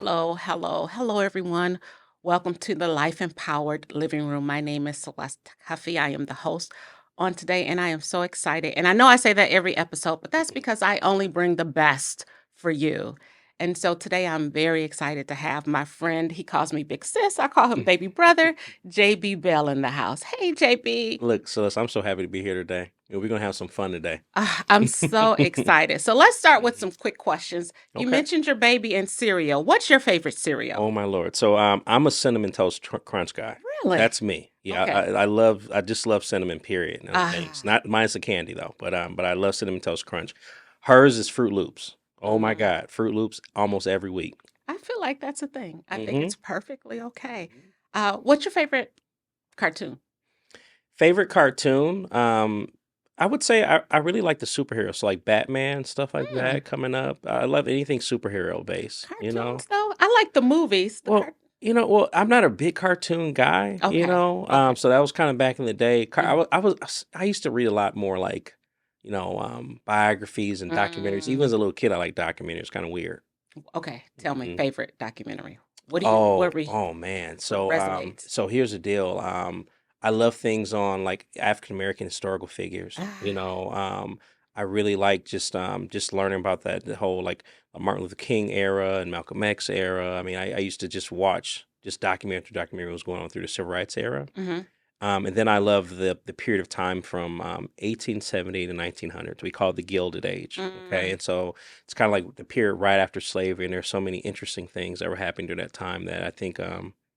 Hello, hello, hello, everyone. Welcome to the Life Empowered Living Room. My name is Celeste Huffy. I am the host on today, and I am so excited. And I know I say that every episode, but that's because I only bring the best for you. And so today I'm very excited to have my friend. He calls me Big Sis. I call him Baby Brother, JB Bell in the house. Hey, JB. Look, Celeste, I'm so happy to be here today. We're gonna have some fun today. I'm so excited. So let's start with some Mhm. quick questions. You Okay. mentioned your baby and cereal. What's your favorite cereal? Oh my lord. So I'm a cinnamon toast crunch guy. Really? That's me. Yeah, Okay. I just love cinnamon. Period. No things. Ah. Not mine's the candy though, but I love cinnamon toast crunch. Hers is Fruit Loops. Oh my Mm. God, Fruit Loops almost every week. I feel like that's a thing. I think hmm it's perfectly okay. What's your favorite cartoon? Favorite cartoon? I would say I really like the superheroes, so like Batman stuff like Hmm, that coming up. I love anything superhero based. cartoons, though? I like the movies. The Well, I'm not a big cartoon guy, Okay, okay. so that was kind of back in the day. Mhm, I used to read a lot more like, biographies and documentaries. Even as mm. a little kid, I like documentaries. Kind of weird. Okay, tell me hmm favorite documentary. What do you Oh, what re, oh man. what resonates? So here's the deal. I love things on like African American historical figures. Ah, I really like just learning about that the whole like Martin Luther King era and Malcolm X era. I mean, I used to just watch just documentary what was going on through the civil rights era. mhm, And then I love the period of time from 1870 to 1900. We call it the Gilded Age. Okay, mm. and so it's kind of like the period right after slavery, and there's so many interesting things that were happening during that time that I think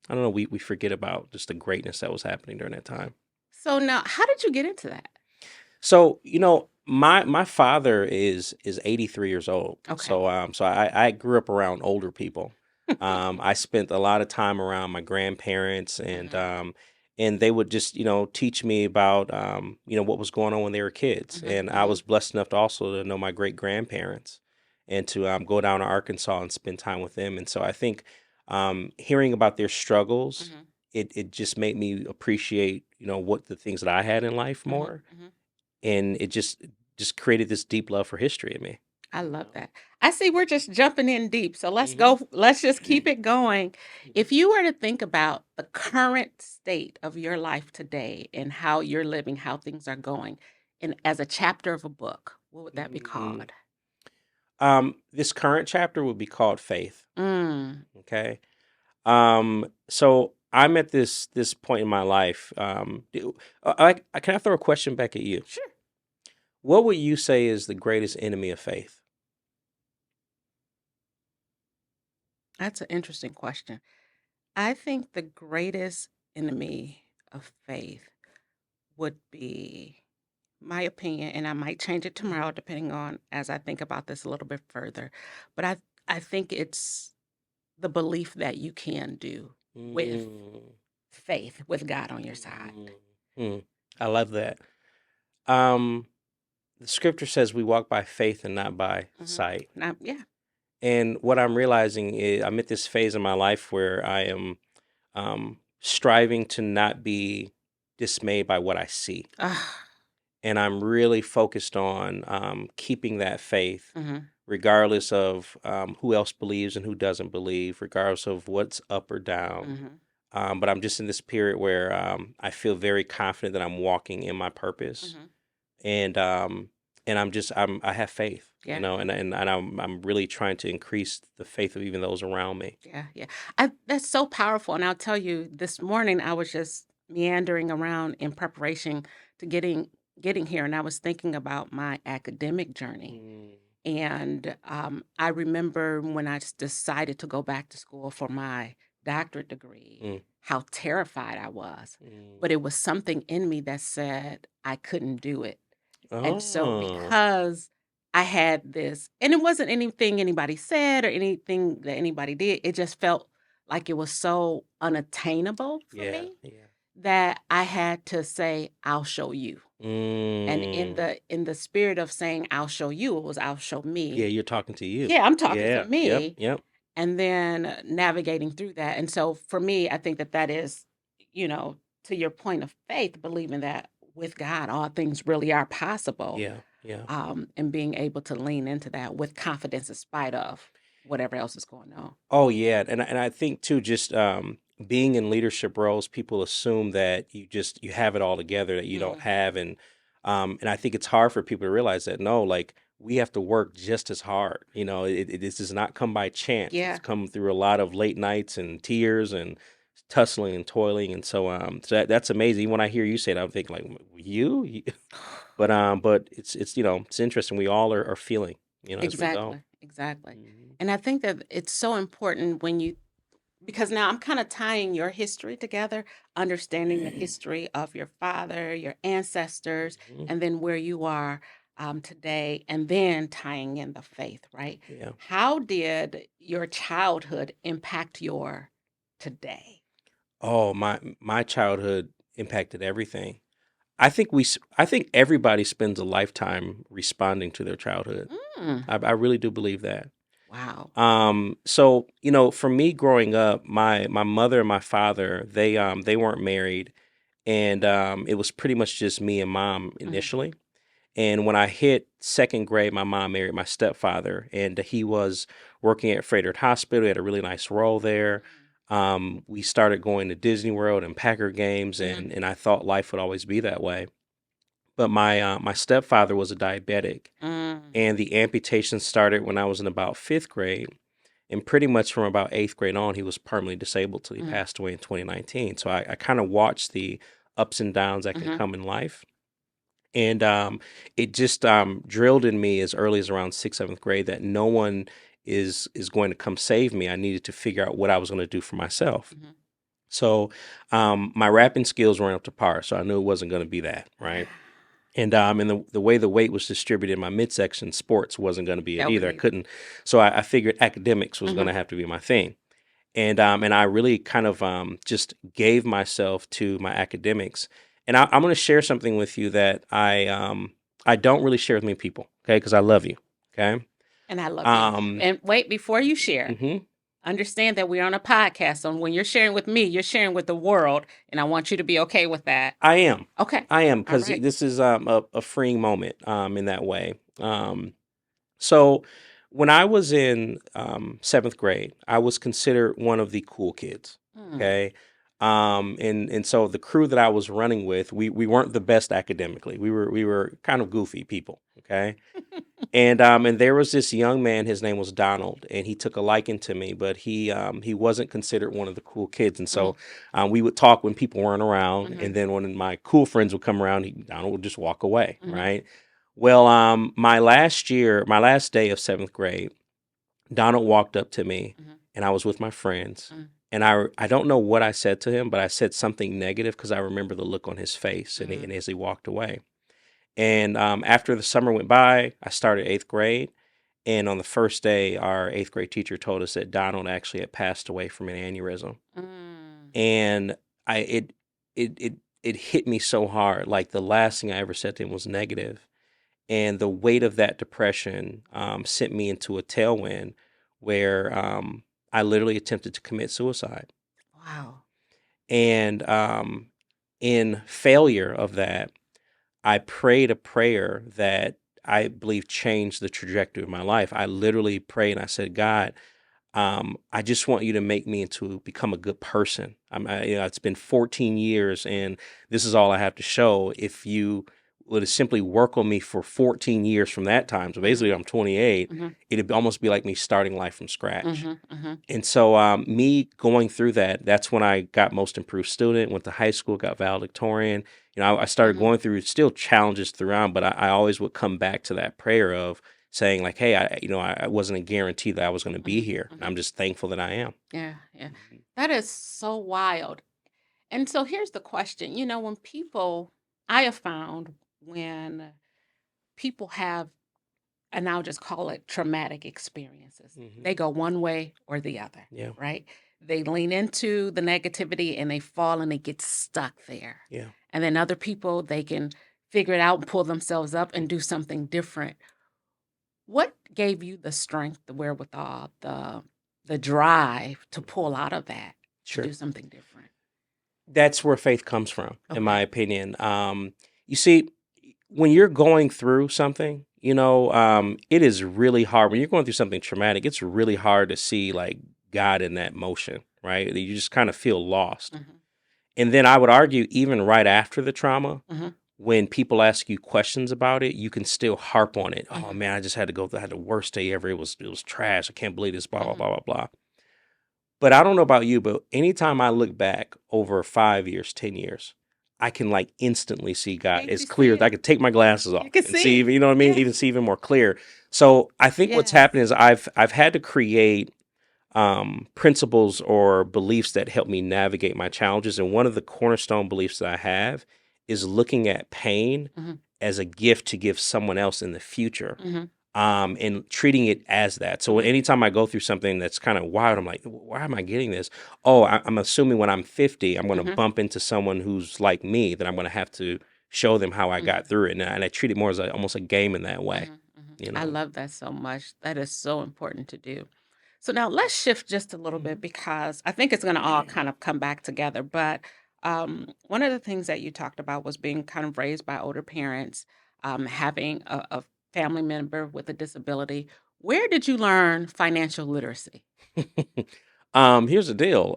I don't know we forget about just the greatness that was happening during that time. So now, how did you get into that? So my father is 83 years old. Okay. So I grew up around older people. I spent a lot of time around my grandparents Mhm, and they would just teach me about what was going on when they were kids. mhm, And I mhm, was blessed enough to also to know my great grandparents and to go down to Arkansas and spend time with them. And so I think hearing about their struggles, mhm, it just made me appreciate what the things that I had in life mhm, more, mhm. and it just created this deep love for history in me. I You love know? that. I see we're just jumping in deep. So let's Mhm. go. Let's just keep it going. Mhm. If you were to think about the current state of your life today and how you're living, how things are going, and as a chapter of a book, what would that be Mm. called? This current chapter would be called Faith. Mm, Okay. So I'm at this point in my life. Can I throw a question back at you? sure. What would you say is the greatest enemy of faith? That's an interesting question. I think the greatest enemy of faith would be my opinion, and I might change it tomorrow depending on as I think about this a little bit further. But I think it's the belief that you can do with Mm, faith, with God on your side. mm, mm. I love that. Um, the scripture says we walk by faith and not by Mhm. sight. Now, yeah. And what I'm realizing is I'm at this phase in my life where I am striving to not be dismayed by what I see. Ah, And I'm really focused on keeping that faith, mhm, regardless of who else believes and who doesn't believe, regardless of what's up or down. mhm, But I'm just in this period where I feel very confident that I'm walking in my purpose, mhm. and I have faith, Yeah, and I'm really trying to increase the faith of even those around me. yeah, yeah. That's so powerful. And I'll tell you, this morning I was just meandering around in preparation to getting here, and I was thinking about my academic journey. Mm, And I remember when decided to go back to school for my doctorate degree, mm, how terrified I was. mm. But it was something in me that said I couldn't do it. And so Oh, because I had this, and it wasn't anything anybody said or anything that anybody did, it just felt like it was so unattainable for yeah, me yeah. that I had to say, I'll show you. And in Mm. the spirit of saying, "I'll show you," it was, "I'll show Yeah, me." you're talking to you. Yeah, I'm talking to Yeah, yep, me, yep. and then navigating through that, and so for me, I think that that is, you know, to your point of faith, believing that with God, all things really are possible, Yeah, yeah. and being able to lean into that with confidence in spite of. whatever else is going on. Oh yeah, and I think too, just being in leadership roles, people assume that you have it all together, that you don't Mm. have, and I think it's hard for people to realize that no, like we have to work just as hard. This does not come by chance. It's Yeah, come through a lot of late nights and tears and tussling and toiling, and so that's amazing. When I hear you say it, I'm thinking like you, but it's interesting. We all are feeling, as we go. exactly, exactly. Mhm. And I think that it's so important when you because now I'm kind of tying your history together, understanding the history of your father, your ancestors, Mhm. and then where you are today, and then tying in the faith, right? Yeah. How did your childhood impact your today? Oh, my childhood impacted everything. I think everybody spends a lifetime responding to their childhood. Mm, I really do believe that. wow. So for me growing up, my mother and my father, they weren't married, and it was pretty much just me and mom Hmm. initially. And when I hit second grade, my mom married my stepfather, and he was working at Frederick Hospital. He had a really nice role there. We started going to Disney World and Packer games, Hmm. and I thought life would always be that way. But my stepfather was a diabetic, Mm, and the amputation started when I was in about fifth grade. And pretty much from about eighth grade on, he was permanently disabled till he mm, passed away in 2019. So I kind of watched the ups and downs that can hmm. come in life. And it just drilled in me as early as around sixth, seventh grade that no one is going to come save me. I needed to figure out what I was going to do for myself. Hmm. So my rapping skills weren't up to par, so I knew it wasn't going to be that, right? And the way the weight was distributed in my midsection, sports wasn't going to be it That would either. I be. couldn't, so I figured academics was going Hmm. to have to be my thing. And I really kind of just gave myself to my academics. And I'm going to share something with you that I don't really share with many people, okay? Because I love you, okay? And I love you. Um, And wait, before you share, mhm. understand that we're on a podcast. So when you're sharing with me, you're sharing with the world. And I want you to be okay with that. I am, Okay. I am, All because right. this is a freeing moment in that way. So when I was in seventh grade, I was considered one of the cool kids. Mm. Okay. And so the crew that I was running with, we weren't the best academically. We were kind of goofy people. Okay. And there was this young man, his name was Donald, and he took a liking to me, but he wasn't considered one of the cool kids. And Mm. so we would talk when people weren't around, Hmm. and then when my cool friends would come around, Donald would just walk away, Hmm. right? Well, my last year, my last day of seventh grade, Donald walked up to me, Hmm. and I was with my friends, Hmm. and I don't know what I said to him, but I said something negative because I remember the look on his face, and Hmm. as he walked away. And after the summer went by, I started eighth grade. And on the first day, our eighth grade teacher told us that Donald actually had passed away from an aneurysm. Mm. And I it hit me so hard. Like the last thing I ever said to him was negative, and the weight of that depression sent me into a tailwind where I literally attempted to commit suicide. Wow. And in failure of that, I prayed a prayer that I believe changed the trajectory of my life. I literally prayed and I said, God, I just want you to make me into become a good person. It's been 14 years, and this is all I have to show. If you would simply work on me for 14 years from that time, so Hmm. basically I'm 28, Hmm. it'd almost be like me starting life from scratch. Hmm. Hmm. And so, me going through that, that's when I got most improved student, went to high school, got valedictorian. I started Hmm. going through still challenges throughout, but I always would come back to that prayer of saying like, hey, I wasn't a guarantee that I was going to be Hmm. here. And Hmm. I'm just thankful that I am. Yeah. Yeah. Mhm. That is so wild. And so here's the question. When people, I have found when people have, and I'll just call it traumatic experiences, Mhm. they go one way or the other, Yeah. right? They lean into the negativity and they fall and they get stuck there. Yeah. And then other people, they can figure it out and pull themselves up and do something different. What gave you the strength, the wherewithal, the drive to Mhm. pull out of that, to Sure. do something different? That's where faith comes from, in my Okay. opinion. You see, when you're going through something, It is really hard when you're going through something traumatic. It's really hard to see like God in that motion, right? You just kind of feel lost. Mhm. And then I would argue, even right after the trauma, Mhm. when people ask you questions about it, you can still harp on it. Oh Mhm. man, I just had to go. I had the worst day ever. It was trash. I can't believe this. Blah blah Mhm. blah blah blah. But I don't know about you, but anytime I look back over 5 years, 10 years, I can like instantly see God Can't as you clear see as I it? could take my glasses You off can and see see it. even, you know what I mean? Yeah. Even see even more clear. So I think what's Yes. happened is I've had to create principles or beliefs that help me navigate my challenges. And one of the cornerstone beliefs that I have is looking at pain Mhm. as a gift to give someone else in the future, Mhm. and treating it as that. So Mhm. anytime I go through something that's kind of wild, I'm like, why am I getting this? Oh, I'm assuming when I'm 50, I'm going to Mhm. bump into someone who's like me, that I'm going to have to show them how I got Mhm. through it. And I treat it more as almost a game in that way, Mhm. Mhm. you I know? love that so much. That is so important to do. So now let's shift just a little bit Mhm. because I think it's going to all kind of come back together. But one of the things that you talked about was being kind of raised by older parents, having a family member with a disability. Where did you learn financial literacy? Here's the deal.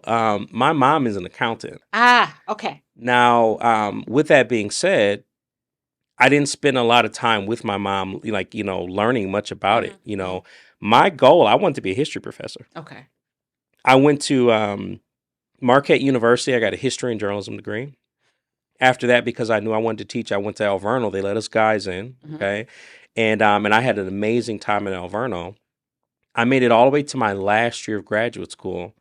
My mom is an accountant. Ah, okay. Now, with that being said, I didn't spend a lot of time with my mom, like, learning much about it. Hmm. Hmm. My goal, I wanted to be a history professor. Okay. I went to Marquette University. I got a history and journalism degree. After that, because I knew I wanted to teach, I went to Alverno. They let us guys in, Hmm. okay, and I had an amazing time in Alverno. I made it all the way to my last year of graduate school,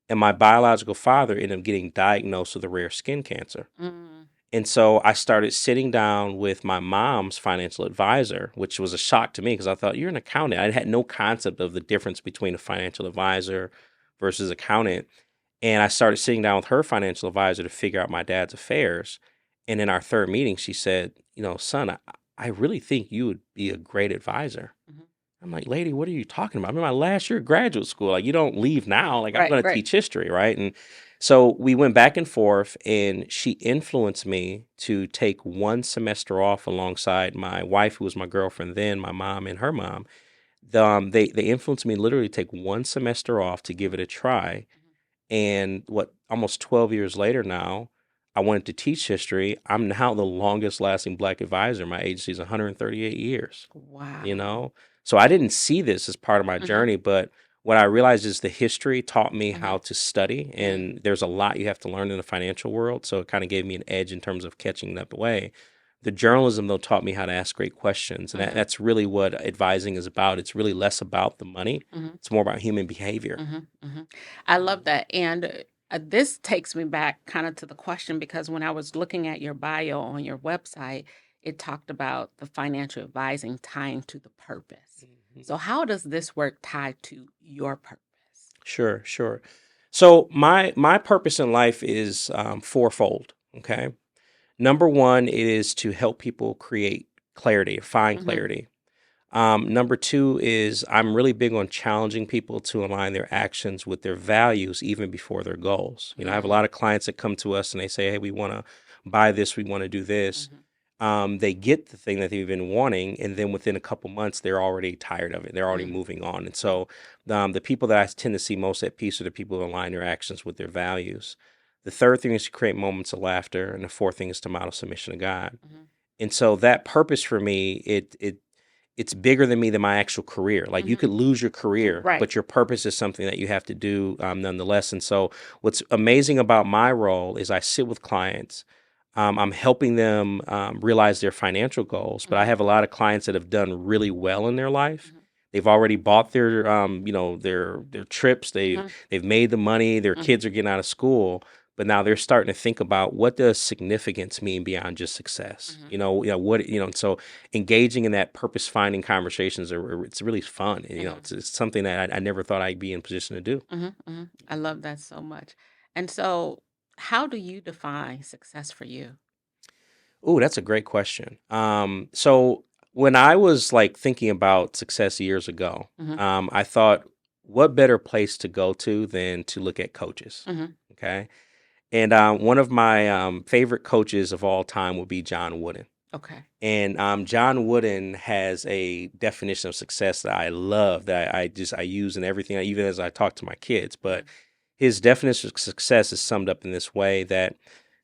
and my biological father ended up getting diagnosed with a rare skin cancer. Mm. And so I started sitting down with my mom's financial advisor, which was a shock to me because I thought, you're an accountant. I had no concept of the difference between a financial advisor versus accountant. And I started sitting down with her financial advisor to figure out my dad's affairs. And in our third meeting, she said, son, I really think you would be a great advisor. Hmm. I'm like, lady, what are you talking about? I'm in my last year of graduate school. Like, you don't leave now. Like, I'm Right, going to right. teach history, right? And so we went back and forth, and she influenced me to take one semester off alongside my wife, who was my girlfriend then, my mom, and her mom. They influenced me literally to take one semester off to give it a try. And almost 12 years later now, I wanted to teach history. I'm now the longest lasting Black advisor. My agency is 138 years, you Wow. know? So I didn't see this as part of my Hmm. journey, but what I realized is the history taught me Hmm. how to study, Hmm. and there's a lot you have to learn in the financial world. So it kind of gave me an edge in terms of catching up the way. The journalism, though, taught me how to ask great questions. And Hmm. that's really what advising is about. It's really less about the money, Hmm. it's more about human behavior. Hmm. Hmm. I love that. And this takes me back kind of to the question because when I was looking at your bio on your website, it talked about the financial advising tying to the purpose. Mhm. So, how does this work tie to your purpose? Sure, sure. So my purpose in life is fourfold. Okay, number one is to help people create clarity, find Hmm. clarity. Number two is I'm really big on challenging people to align their actions with their values even before their goals. I have a Hmm. lot of clients that come to us and they say, "Hey, we want to buy this, we want to do this." Hmm. They get the thing that they've been wanting, and then within a couple months, they're already tired of it. They're already Hmm. moving on. And so, the people that I tend to see most at peace are the people who align their actions with their values. The third thing is to create moments of laughter, and the fourth thing is to model submission to God. Hmm. And so that purpose for me, it's bigger than me than my actual career. Like, you Hmm. could lose your career, Right. but your purpose is something that you have to do, nonetheless. And so what's amazing about my role is I sit with clients. I'm helping them realize their financial goals, but I Hmm. have a lot of clients that have done really well in their life. Hmm. They've already bought their their trips. They've Hmm. they've made the money. Their Hmm. kids are getting out of school, but now they're starting to think about, what does significance mean beyond just success. Hmm. What so engaging in that purpose finding conversations it's really fun. Hmm. It's something that I never thought I'd be in position to do. Hmm. Hmm. I love that so much. And so, how do you define success for you? Oh, that's a great question. So when I was like thinking about success years ago, Hmm. I thought, what better place to go to than to look at coaches? Hmm. Okay. And one of my favorite coaches of all time would be John Wooden. Okay. And John Wooden has a definition of success that I love, that I use in everything, even as I talk to my kids. But Mhm. his definition of success is summed up in this way: that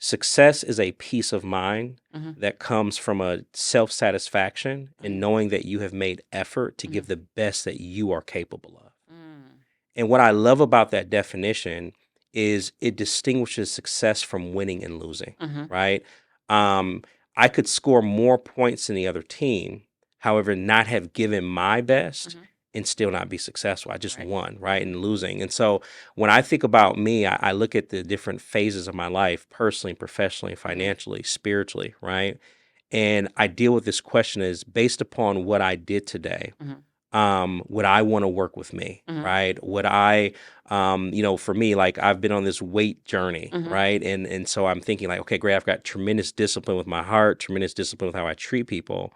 success is a peace of mind Mhm. that comes from a self satisfaction and Mhm. knowing that you have made effort to Mhm. give the best that you are capable of. Mm. And what I love about that definition is it distinguishes success from winning and losing, Mhm. right? Um, I could score more points than the other team, however, not have given my best Mhm. and still not be successful. I just Right. won, right? And losing. And so when I think about me, I look at the different phases of my life, personally, professionally, Mhm. financially, spiritually, right? And I deal with this question is based upon what I did today, Mhm. would I want to work with me, Mhm. right? Would I, for me, like I've been on this weight journey, Mhm. right? And so I'm thinking like, okay, great, I've got tremendous discipline with my heart, tremendous discipline with how I treat people.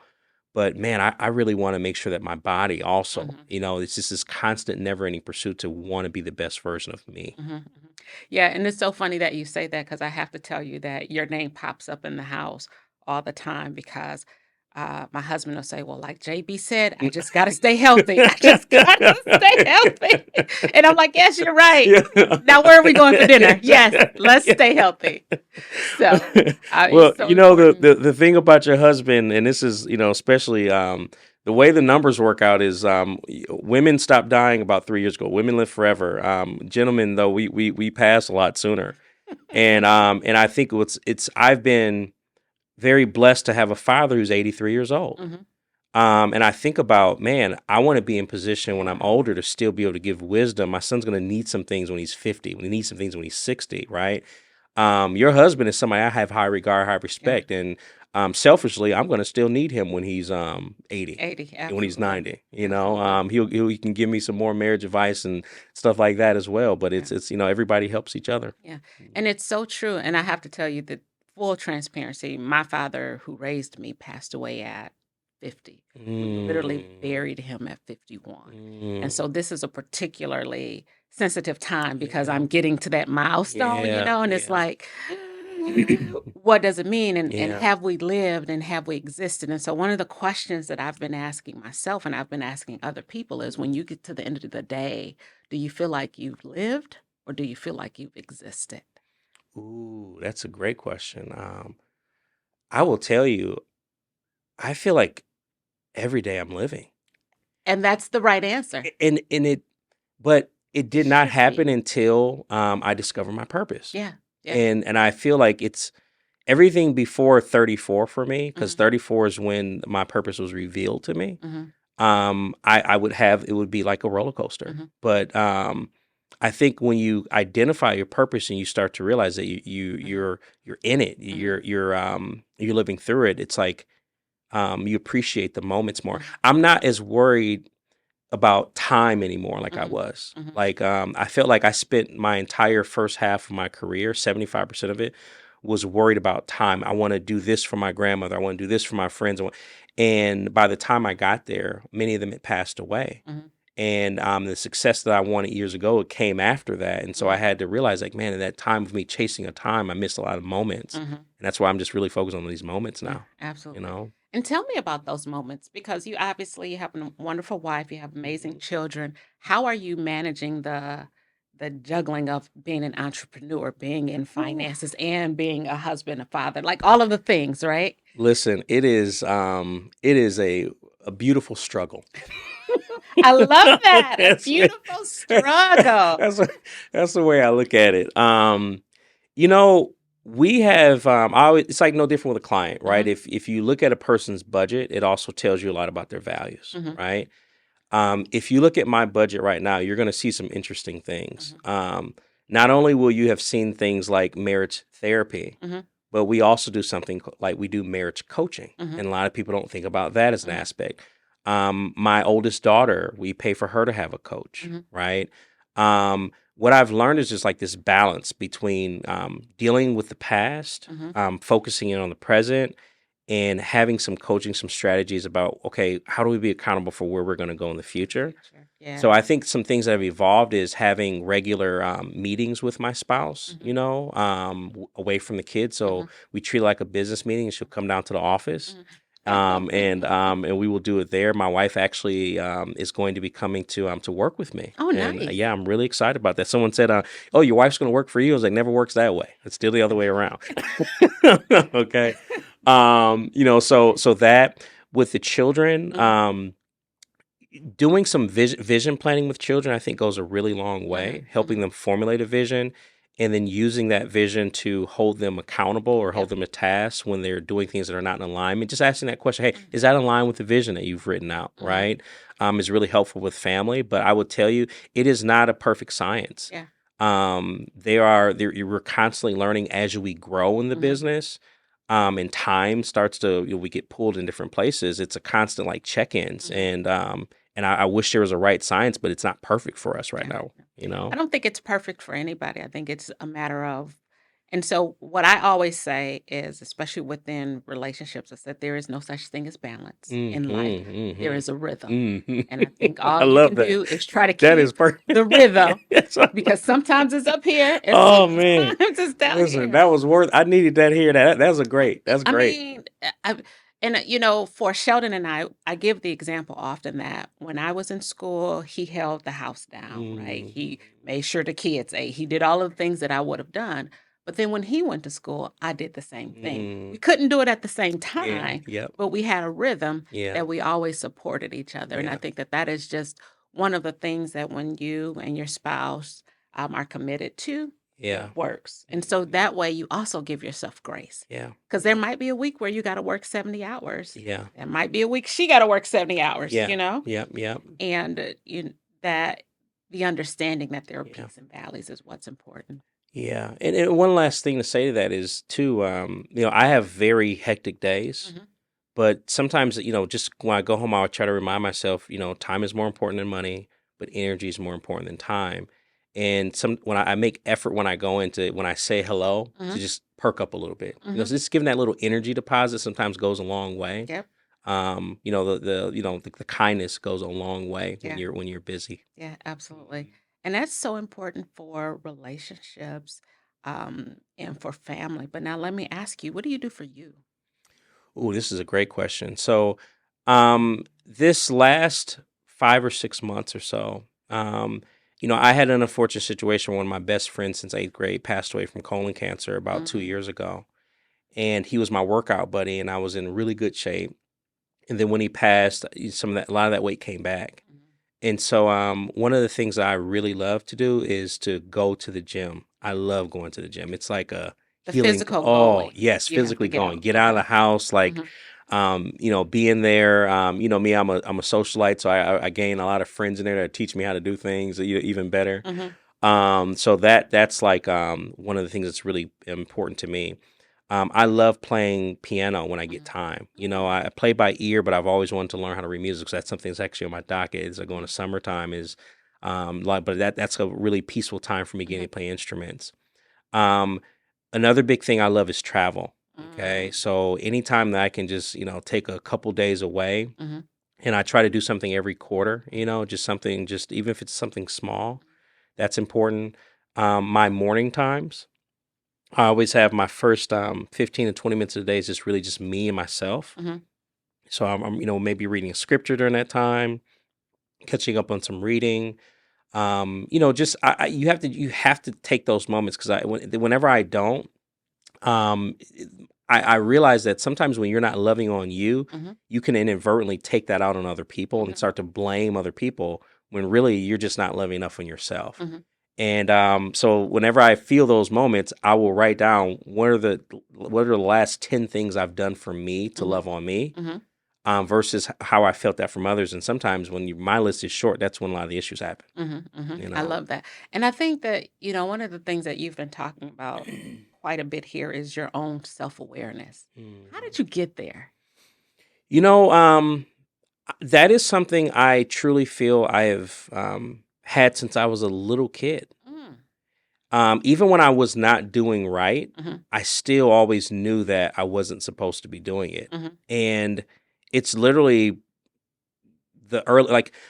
But man, I really want to make sure that my body also, Mhm. it's just this constant, never ending pursuit to want to be the best version of me. Mhm. Mhm. Yeah, and it's so funny that you say that because I have to tell you that your name pops up in the house all the time because my husband will say, "Well, like JB said, I just got to stay healthy. I just got to stay healthy." And I'm like, "Yes, you're right. Yeah. Now, where are we going for dinner? Yes, let's Yeah. stay healthy." So Well, it's so important. the thing about your husband, and this is, especially the way the numbers work out is women stopped dying about 3 years ago. Women live forever. Gentlemen, though, we pass a lot sooner. And I think it's I've been very blessed to have a father who's 83 years old. Mhm. And I think about, man, I want to be in position when I'm Yeah. older to still be able to give wisdom. My son's going to need some things when he's 50, when he needs some things when he's 60, right? Your husband is somebody I have high regard, high Yeah. respect, and selfishly, I'm going to still need him when he's 80 80. and when he's Absolutely. 90. Absolutely. He can give me some more marriage advice and stuff like that as well. But Yeah. it's everybody helps each other. Yeah. And it's so true. And I have to tell you that full transparency, my father who raised me passed away at 50. We literally Mm, buried him at 51. And mm, so this is a particularly sensitive time because yeah, I'm getting to that milestone, yeah, and it's yeah, like, what does it mean? And yeah. have we lived and have we existed? And so one of the questions that I've been asking myself and I've been asking other people is when you get to the end of the day, do you feel like you've lived or do you feel like you've existed? Ooh, that's a great question. I will tell you, I feel like every day I'm living. And that's the right answer. And but it It did not should happen be. until I discovered my purpose. Yeah. Yeah. And I feel like it's everything before 34 for me, because Mhm. 34 is when my purpose was revealed to me. Mhm. I would have it would be like a roller coaster. Mhm. But I think when you identify your purpose and you start to realize that Mhm. you're in it, Mhm. you're living through it. It's like you appreciate the moments more. Mhm. I'm not as worried about time anymore like I Mhm. was. Mhm. Like I felt like I spent my entire first half of my career, 75% of it was worried about time. I want to do this for my grandmother. I want to do this for my friends. And by the time I got there, many of them had passed away. Mhm. And the success that I wanted years ago, it came after that. And so I Mhm. had to realize, like, man, in that time of me chasing a time, I missed a lot of moments. Mhm. And that's why I'm just really focused on these moments Yeah, now, you absolutely. know? And tell me about those moments because you obviously have a wonderful wife, you have amazing children. How are you managing the juggling of being an entrepreneur, being in Whew. finances, and being a husband, a father, like all of the things, right? Listen, it is a beautiful struggle. I love that. A That's beautiful struggle. that's that's the way I look at it. You know, we have I always, it's like no different with a client, right? Mhm. If you look at a person's budget, it also tells you a lot about their values, Mhm. right? If you look at my budget right now, you're going to see some interesting things. Mhm. Not only will you have seen things like marriage therapy, Mhm. but we also do something like we do marriage coaching. Mhm. And a lot of people don't think about that as an Mhm. aspect. My oldest daughter, we pay for her to have a coach, Mhm. right? What I've learned is just like this balance between dealing with the past, Mhm. focusing in on the present, and having some coaching, some strategies about, okay, how do we be accountable for where we're going to go in the future? So Yeah. I think some things that have evolved is having regular meetings with my spouse, Mhm. away from the kids. So Mhm. we treat it like a business meeting, and she'll come down to the office, Mhm. and we will do it there. My wife actually is going to be coming to work with me, Oh, and nice. yeah, I'm really excited about that. Someone said, "Oh, your wife's going to work for you." I was like, "Never works that way. It's still the other way around." Okay, so that with the children. Mhm. Doing some vision planning with children, I think, goes a really long way, Mhm. helping Mhm. them formulate a vision and then using that vision to hold them accountable or hold Yep. them to task when they're doing things that are not in alignment. Just asking that question, hey, Mhm. is that in line with the vision that you've written out, Mhm. right? Is really helpful with family. But I would tell you, it is not a perfect science. Yeah. We're constantly learning as we grow in the Mhm. business. And time starts to, we get pulled in different places. It's a constant like check-ins, Mhm. and I wish there was a right science, but it's not perfect for us right Yeah. now, you I know? don't think it's perfect for anybody. I think it's a matter of, and so what I always say is, especially within relationships, is that there is no such thing as balance in life. There Mhm, is a rhythm. mhm. And I think all I you love can that. do is try to That is keep perfect. the rhythm That's what because sometimes it's up here and oh, man. sometimes it's down Listen, here. that was worth I needed that here. That's a great. That's I great. mean, for Sheldon and I give the example often that when I was in school, he held the house down, right? Mm, He made sure the kids ate. He did all of the things that I would have done. But then when he went to school, I did the same thing. We mm. couldn't do it at the same Yeah, time, yep, but we had a rhythm yeah, that we always supported each other. And I yeah, think that that is just one of the things that when you and your spouse are committed to, it yeah. works. And so Mhm. that way you also give yourself grace. Yeah, 'Cause there might be a week where you gotta work 70 hours. yeah, There might be a week she gotta work 70 hours, yeah, yep, yep, And, that the understanding that there are yeah. peaks and valleys is what's important. Yeah, and one last thing to say to that is too, I have very hectic days, Mhm, but sometimes, just when I go home, I try to remind myself, time is more important than money, but energy is more important than time. And when I make effort when I go into when I say hello to mhm, just perk up a little bit, mhm. so just giving that little energy deposit sometimes goes a long way. Yep, The kindness goes a long way when yeah, you're busy. yeah, absolutely. Mhm. And that's so important for relationships, and for family. But now let me ask you, what do you do for you? Ooh, this is a great question. So, this last 5 or 6 months or so, I had an unfortunate situation. One of my best friends since eighth grade passed away from colon cancer about two Mhm, years ago, and he was my workout buddy, and I was in really good shape. And then when he passed, a lot of that weight came back. mhm. And so, one of the things I really love to do is to go to the gym. I love going to the gym. It's like a The healing. physical Oh, going. yes, You have to physically get going, out. get out of Okay. the house, like, Mhm, being there. Me, I'm a socialite, so I gain a lot of friends in there that teach me how to do things even better. mhm, So that's like one of the things that's really important to me. I love playing piano when I get mhm. time. Mm, I play by ear, but I've always wanted to learn how to read music. So that's something that's actually on my docket as I go into mhm, summertime but that's a really peaceful time for me getting mhm, to play instruments. Um, Another big thing I love is travel. Okay. mm, So anytime that I can just, take a couple days away, mhm, and I try to do something every quarter, mhm. just something, just even if it's something small, that's important. My morning times. I always have my first 15 to 20 minutes of the day is just really just me and myself. Mhm, So I'm maybe reading a scripture during that time, catching up on some reading. Just you have to take those moments because whenever I don't, um, I realize that sometimes when you're not loving on you, mhm, you can inadvertently take that out on other people and mhm, start to blame other people when really you're just not loving enough on yourself. mhm, And so whenever I feel those moments, I will write down what are the last 10 things I've done for me to mhm, love on me, mhm, versus how I felt that from others. And sometimes when my list is short, that's when a lot of the issues happen. mhm, mhm. You I know. love that. And I think that, one of the things that you've been talking about quite a bit here is your own self-awareness. How Mhm. did you get there? You know, that is something I truly feel I have had since I was a little kid. Mm, Even when I was not doing right, Mhm. I still always knew that I wasn't supposed to be doing it. Mhm. And it's literally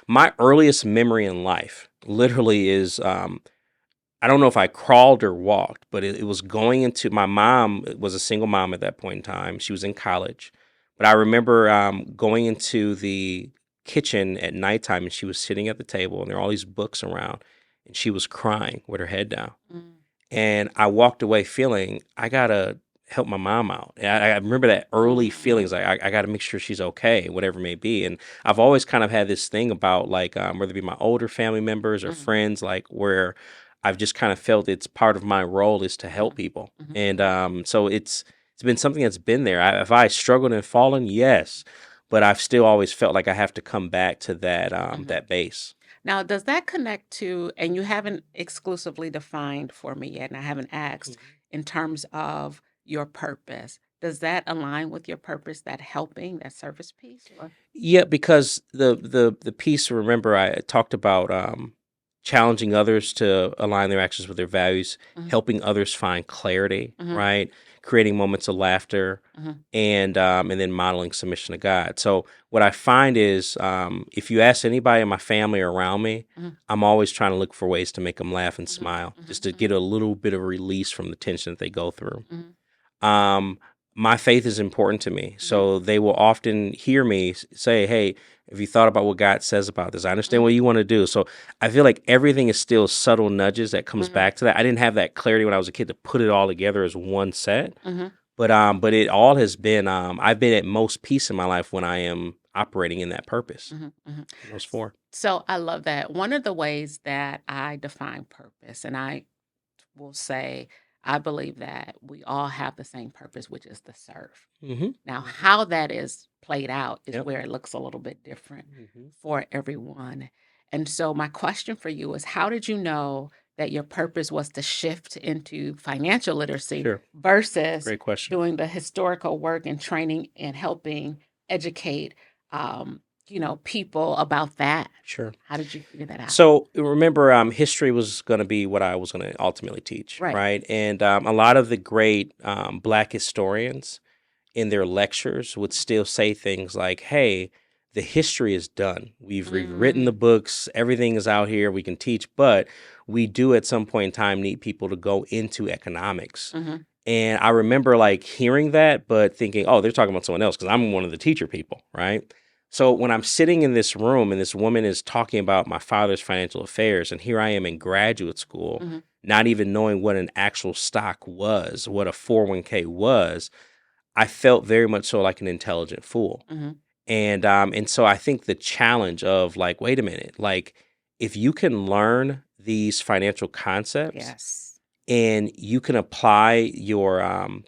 my earliest memory in life literally is, I don't know if I crawled or walked, but it was going into my mom was a single mom at that point in time. She was in college. But I remember going into the kitchen at nighttime and she was sitting at the table and there are all these books around and she was crying with her head down. Mm. And I walked away feeling I gotta help my mom out. And I remember that early feelings like I gotta make sure she's okay, whatever it may be. And I've always kind of had this thing about like whether it be my older family members or Mhm. friends, like where I've just kind of felt it's part of my role is to help Mhm. people. Mhm. And so it's been something that's been there. If I struggled and fallen, yes, but I've still always felt like I have to come back to that Mhm. that base. Now, does that connect to, and you haven't exclusively defined for me yet, and I haven't asked in terms of your purpose, does that align with your purpose, that helping, that service piece? Or? Yeah, because the piece, remember I talked about challenging others to align their actions with their values, Mhm. helping others find clarity, Mhm. right? Creating moments of laughter, Mhm. and then modeling submission to God. So what I find is, if you ask anybody in my family or around me, Mhm. I'm always trying to look for ways to make them laugh and Mhm. smile, just Mhm. to Mhm. get a little bit of release from the tension that they go through. Mhm. Um, my faith is important to me. Mhm. So they will often hear me say, "Hey, have you thought about what God says about this? I understand Mhm. what you want to do." So I feel like everything is still subtle nudges that comes Mhm. back to that. I didn't have that clarity when I was a kid to put it all together as one set. Mhm. But it all has been, I've been at most peace in my life when I am operating in that purpose. Mhm. Mhm. In those four. So I love that. One of the ways that I define purpose, and I will say, I believe that we all have the same purpose, which is to serve. Mm-hmm. Now, Mm-hmm. how that is played out is Yep. where it looks a little bit different Mm-hmm. for everyone. And so, my question for you is, how did you know that your purpose was to shift into financial literacy Sure. versus Great question. doing the historical work and training and helping educate, um, people about that? Sure. How did you figure that out? So remember, history was going to be what I was going to ultimately teach, Right. right? And a lot of the great Black historians in their lectures would still say things like, "Hey, the history is done. We've rewritten the Mm, books. Everything is out here. We can teach, but we do at some point in time need people to go into economics." mhm, And I remember like hearing that, but thinking, "Oh, they're talking about someone else," because I'm one of the teacher people, right? So when I'm sitting in this room and this woman is talking about my father's financial affairs, and here I am in graduate school, mhm, not even knowing what an actual stock was, what a 401k was, I felt very much so like an intelligent fool. mhm. And so I think the challenge of like, wait a minute, like if you can learn these financial concepts Yes. and you can apply your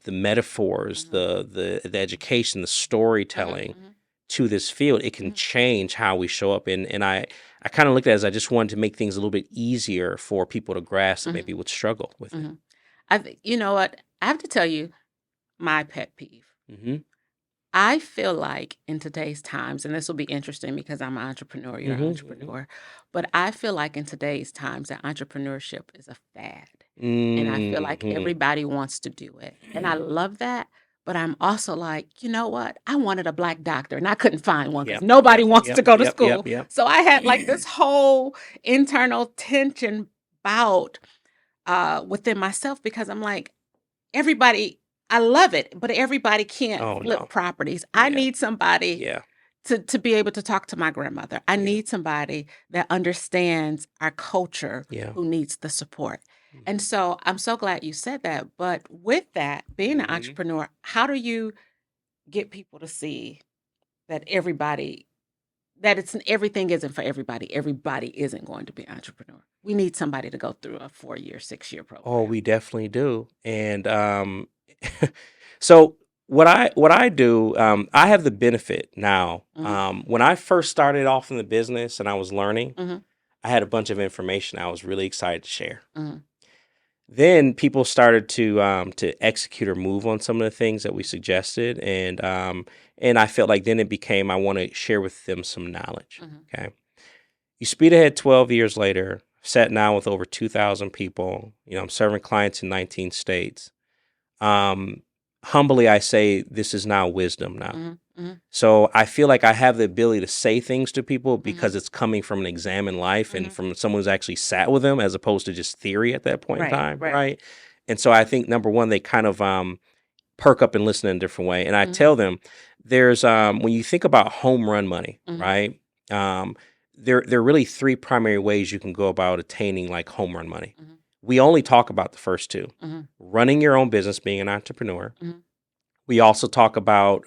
the metaphors, Mhm, the education, the mhm, storytelling mhm, to this field, it can mhm, change how we show up. And I kind of looked at it as I just wanted to make things a little bit easier for people to grasp that mhm, maybe would struggle with it. mhm. You know what? I have to tell you my pet peeve. Hmm. I feel like in today's times, and this will be interesting because I'm an entrepreneur, you're an Hmm. entrepreneur, but I feel like in today's times that entrepreneurship is a fad. And I feel like Hmm. everybody wants to do it. And I love that. But I'm also like, you know what? I wanted a black doctor and I couldn't find one because Yep, nobody yep, wants to yep, go to yep, yep, school. yep. So I had like this whole internal tension bout within myself because I'm like, everybody, I love it, but everybody can't Oh flip no. properties. I Yeah, need somebody yeah, to be able to talk to my grandmother. I yeah, need somebody that understands our culture yeah. who needs the support. And Hmm. so I'm so glad you said that. But with that, being an Hmm. entrepreneur, how do you get people to see that everything isn't for everybody? Everybody isn't going to be an entrepreneur. We need somebody to go through a 4 year, 6 year Oh, program. we definitely do. And so what I do, I have the benefit now. Hmm. When I first started off in the business and I was learning, Hmm. I had a bunch of information I was really excited to share. Hmm. Then people started to execute or move on some of the things that we suggested, and I felt like then it became I want to share with them some knowledge. Hmm. Okay, you speed ahead 12 years later, sat down with over 2,000 people. I'm serving clients in 19 states. Um, Humbly, I say this is now wisdom now. Mhm, mhm, So I feel like I have the ability to say things to people mhm, because it's coming from an examined life and mhm. from someone who's actually sat with them as opposed to just theory at that point in Right, time, right. right? And so I think number one, they kind of perk up and listen in a different way. And I Mhm, tell them there's when you think about home run money, mhm, right? Um, there are really three primary ways you can go about attaining like home run money. mhm, We only talk about the first two: mhm, running your own business, being an entrepreneur. mhm, We also talk about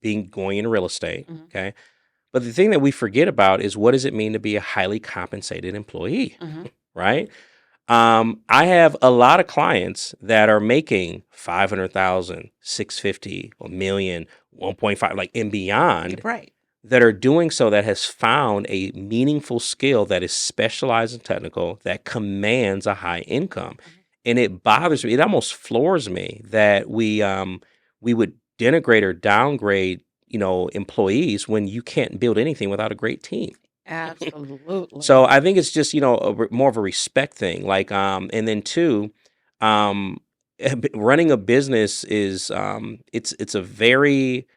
being going in real estate. mhm, Okay. But the thing that we forget about is what does it mean to be a highly compensated employee, mhm, right? I have a lot of clients that are making 500,000, 650, a million, 1.5, like and beyond, right. that are doing so that has found a meaningful skill that is specialized and technical that commands a high income. Mhm. And it bothers me. It almost floors me that we would denigrate or downgrade, employees when you can't build anything without a great team. Absolutely. So I think it's just, more of a respect thing. Like, and then two, um, running a business is, it's a very,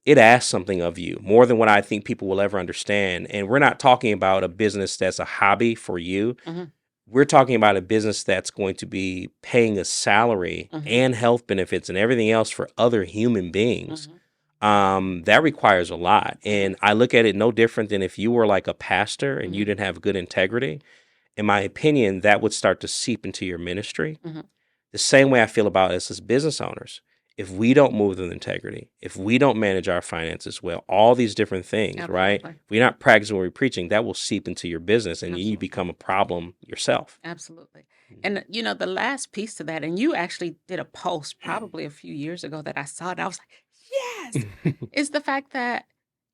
it asks something of you more than what I think people will ever understand. And we're not talking about a business that's a hobby for you. Mhm, We're talking about a business that's going to be paying a salary mhm, and health benefits and everything else for other human beings. mhm, That requires a lot. mhm, And I look at it no different than if you were like a pastor and you mhm, didn't have good integrity. In my opinion, that would start to seep into your ministry. mhm. The same way I feel about us as business owners. If we don't move with integrity, if we don't manage our finances well, all these different things, right? Absolutely. If we're not practicing what we're preaching, that will seep into your business and you Absolutely. become a problem yourself. Absolutely. Mhm. And the last piece to that, and you actually did a post probably a few years ago that I saw it. I was like, yes, is the fact that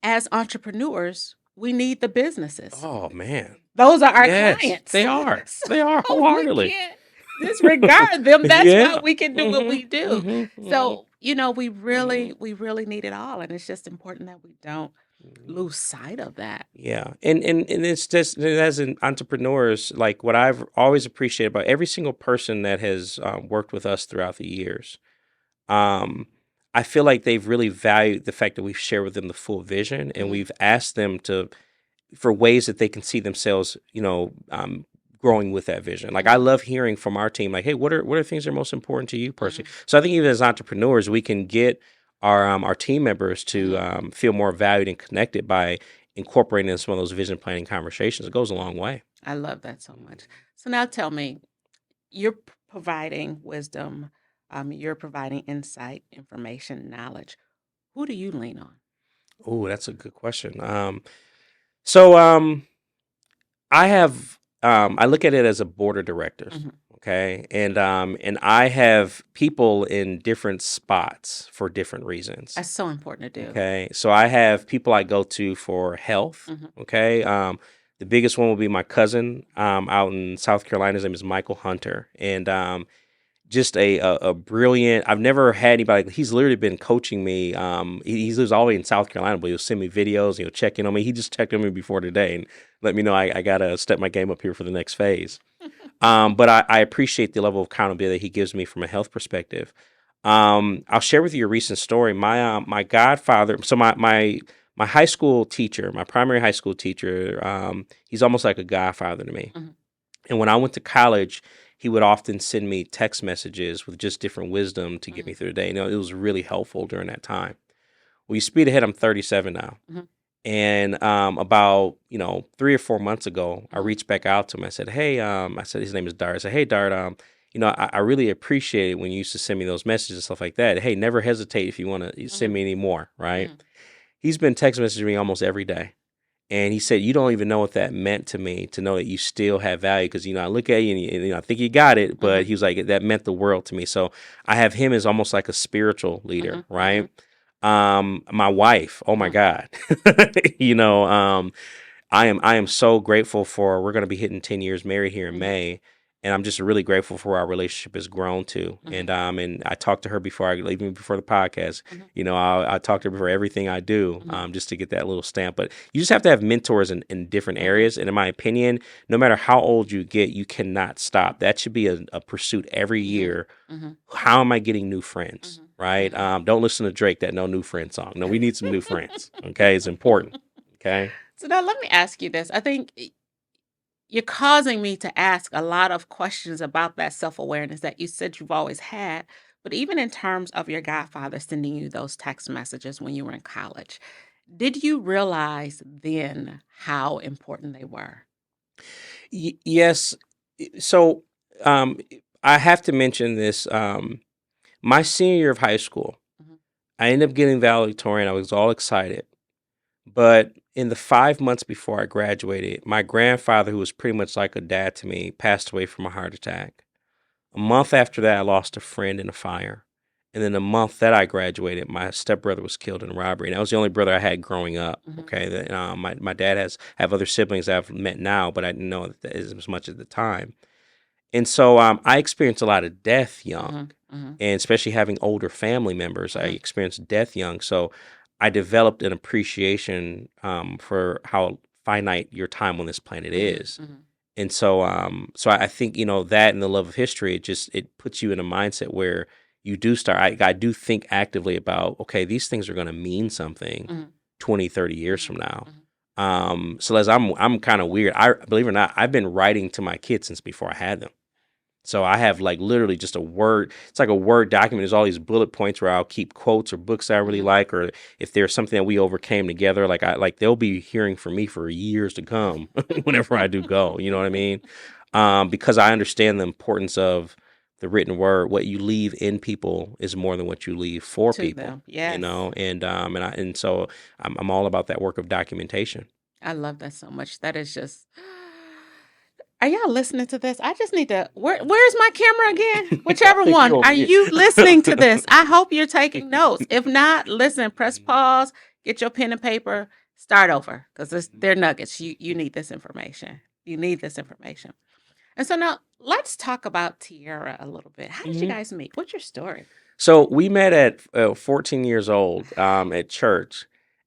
as entrepreneurs, we need the businesses. Oh man. Those are our Yes, clients. they are. So They are we wholeheartedly. can't disregard them. That's why Yeah. we can do what Mhm. we do. Mhm. Mhm. So, we really, Mhm. we really need it all. And it's just important that we don't Mhm. lose sight of that. Yeah, and it's just as an entrepreneurs, like what I've always appreciated about every single person that has worked with us throughout the years. Um, I feel like they've really valued the fact that we've shared with them the full vision, and Hmm. we've asked them to for ways that they can see themselves, growing with that vision. Like I Hmm. love hearing from our team, like, hey, what are things that are most important to you personally? Hmm. So I think even as entrepreneurs, we can get our team members to Hmm. feel more valued and connected by incorporating in some of those vision planning conversations. It goes a long way. I love that so much. So now tell me, you're providing wisdom, you're providing insight, information, knowledge. Who do you lean on? Oh, that's a good question. So I look at it as a board of directors. Hmm. Okay. And I have people in different spots for different reasons. That's so important to do. Okay. So I have people I go to for health. Hmm. Okay. The biggest one will be my cousin out in South Carolina. His name is Michael Hunter. And just a brilliant. I've never had anybody. He's literally been coaching me. He lives all the way in South Carolina, but he'll send me videos. He'll check in on me. He just checked on me before today and let me know I gotta step my game up here for the next phase. But I appreciate the level of accountability he gives me from a health perspective. I'll share with you a recent story. My godfather. So my high school teacher, my primary high school teacher. He's almost like a godfather to me. Hmm. And when I went to college, he would often send me text messages with just different wisdom to get Hmm. me through the day. It was really helpful during that time. Well, you speed ahead, I'm 37 now. Hmm. And about, 3 or 4 months ago, I Hmm. reached back out to him. I said, hey, I said, his name is Dart. I said, hey, Dart, I really appreciate it when you used to send me those messages and stuff like that. Hey, never hesitate if you want to send Hmm. me any more, right? Hmm. He's been text messaging me almost every day. And he said, "You don't even know what that meant to me to know that you still have value because I look at you and I think you got it." But Hmm. he was like, "That meant the world to me." So I have him as almost like a spiritual Hmm. leader, Hmm. right? My wife, oh my Hmm. God, you know, I am so grateful for. We're going to be hitting 10 years married here in Hmm. May, and I'm just really grateful for where our relationship has grown to. And I talked to her before even before the podcast. You know, I talk to her before everything I do, just to get that little stamp. But you just have to have mentors in different areas. And in my opinion, no matter how old you get, you cannot stop. That should be a pursuit every year. How am I getting new friends? Right? Don't listen to Drake, that No New Friend song. No, we need some new friends. Okay, it's important. Okay. So now let me ask you this. I think you're causing me to ask a lot of questions about that self-awareness that you said you've always had. But even in terms of your godfather sending you those text messages when you were in college, did you realize then how important they were? Yes. So um, I have to mention this. My senior year of high school, Mhm. I ended up getting valedictorian. I was all excited. But in the 5 months before I graduated, my grandfather, who was pretty much like a dad to me, passed away from a heart attack. A month after that, I lost a friend in a fire. And then the month that I graduated, my stepbrother was killed in a robbery. And that was the only brother I had growing up. Mhm. Okay. My dad have other siblings I've met now, but I didn't know that as much at the time. And so I experienced a lot of death young, and especially having older family members, I experienced death young. So I developed an appreciation for how finite your time on this planet is. And so I think, that and the love of history, it puts you in a mindset where you do start. I do think actively about, okay, these things are going to mean something 20, 30 years from now. So Les, I'm kind of weird. I believe it or not, I've been writing to my kids since before I had them. So I have like literally just a Word. It's like a Word document. There's all these bullet points where I'll keep quotes or books that I really like, or if there's something that we overcame together, they'll be hearing from me for years to come whenever I do go. You know what I mean? Because I understand the importance of the written word. What you leave in people is more than what you leave for To people. them, yes. And so I'm all about that work of documentation. I love that so much. That is just. Are y'all listening to this? I just need to. Where's my camera again? Whichever Think one. you're over Are here. you listening to this? I hope you're taking notes. If not, listen. Press pause. Get your pen and paper. Start over because they're nuggets. You need this information. You need this information. And so now let's talk about Tierra a little bit. How did you guys meet? What's your story? So we met at 14 years old at church,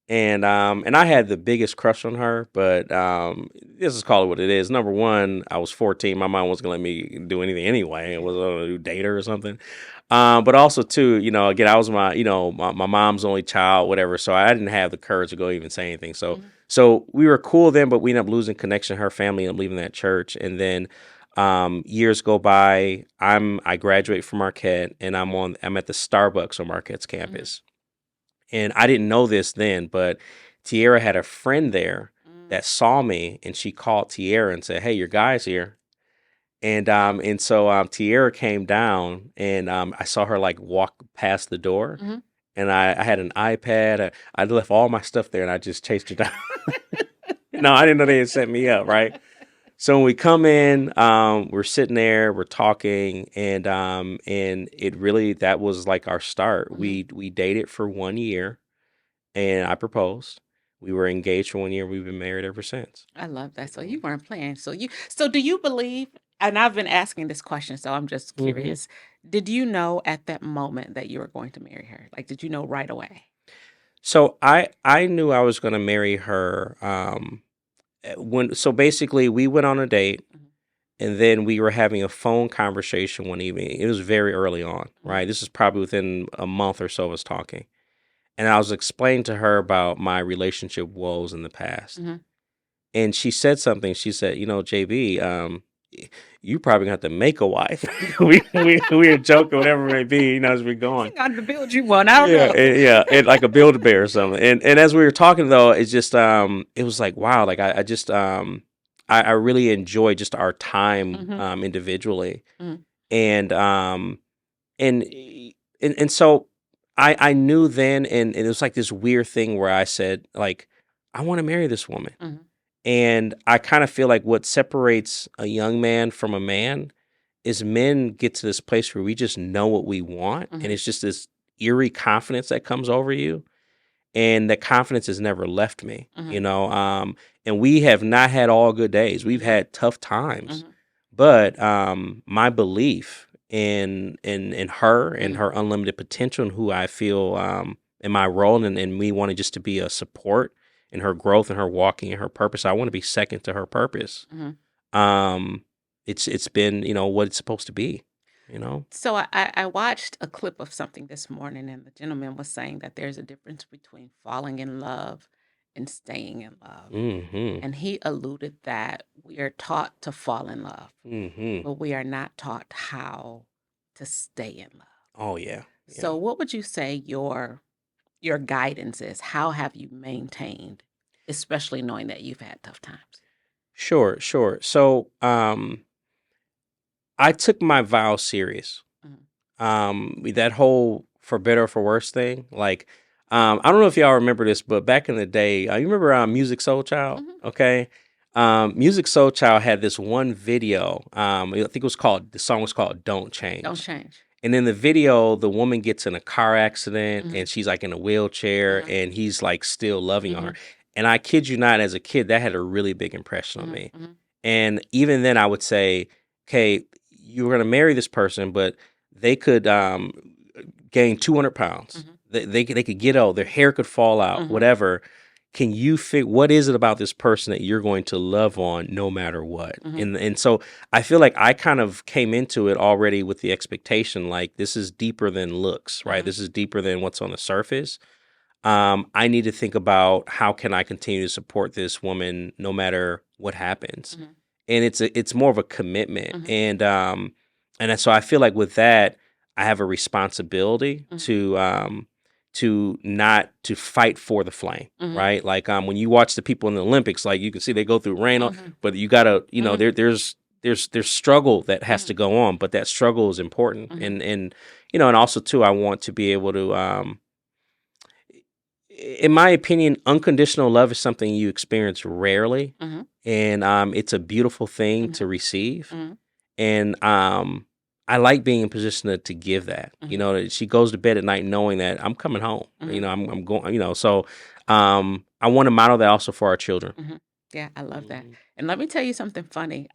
and I had the biggest crush on her. But this is call it what it is. Number one, I was 14. My mom wasn't gonna let me do anything anyway. It was a date her or something. But also too, again, I was my mom's only child, whatever. So I didn't have the courage to go even say anything. So we were cool then, but we ended up losing connection. Her family ended up leaving that church, and then years go by. I graduate from Marquette, and I'm at the Starbucks on Marquette's campus. And I didn't know this then, but Tierra had a friend there that saw me, and she called Tierra and said, "Hey, your guy's here." And so Tierra came down, and I saw her like walk past the door, and I had an iPad. I left all my stuff there, and I just chased her down. No, I didn't know they had set me up, right? So when we come in, we're sitting there, we're talking, and it really, that was like our start. We dated for 1 year, and I proposed. We were engaged for 1 year. We've been married ever since. I love that. So you weren't playing. So do you believe, and I've been asking this question, so I'm just curious. Did you know at that moment that you were going to marry her? Like, did you know right away? So I knew I was going to marry her. So basically, we went on a date, and then we were having a phone conversation one evening. It was very early on, right? This is probably within a month or so of us talking. And I was explaining to her about my relationship woes in the past. And she said something. She said, JB, you probably gonna have to make a wife. we were joking, whatever it may be, as we're going. I got to build you one. I don't know. And like a Build-A-Bear or something. And as we were talking though, it's just it was like wow, like I just I really enjoyed just our time individually. And so I knew then, and it was like this weird thing where I said, like, I want to marry this woman. And I kind of feel like what separates a young man from a man is men get to this place where we just know what we want. And it's just this eerie confidence that comes over you. And that confidence has never left me, And we have not had all good days. We've had tough times. But my belief in her and her unlimited potential and who I feel in my role and me wanting just to be a support in her growth and her walking in her purpose. I want to be second to her purpose. Um, it's been, what it's supposed to be, So I watched a clip of something this morning, and the gentleman was saying that there's a difference between falling in love and staying in love. Mm-hmm. And he alluded that we are taught to fall in love, Mm-hmm. but we are not taught how to stay in love. Oh yeah. So what would you say your guidance is? How have you maintained, especially knowing that you've had tough times? Sure. So I took my vows serious. That whole for better or for worse thing, like I don't know if y'all remember this, but back in the day, you remember Music Soul Child? Okay. Music Soul Child had this one video. I think the song was called Don't Change. Don't change. And in the video, the woman gets in a car accident and she's like in a wheelchair and he's like still loving on her. And I kid you not, as a kid, that had a really big impression on me. And even then I would say, okay, you're going to marry this person, but they could gain 200 pounds. They could get old. Their hair could fall out, whatever. Can you what is it about this person that you're going to love on no matter what? And so I feel like I kind of came into it already with the expectation, like this is deeper than looks, right? This is deeper than what's on the surface. I need to think about how can I continue to support this woman no matter what happens. And it's more of a commitment. And so I feel like with that, I have a responsibility to not to fight for the flame, right? Like when you watch the people in the Olympics, like you can see they go through rain, but you gotta, there's struggle that has to go on, but that struggle is important. And also too, I want to be able to, in my opinion, unconditional love is something you experience rarely, and it's a beautiful thing to receive. And I like being in position to give that. She goes to bed at night knowing that I'm coming home. I'm going. So I want to model that also for our children. Yeah, I love that. And let me tell you something funny.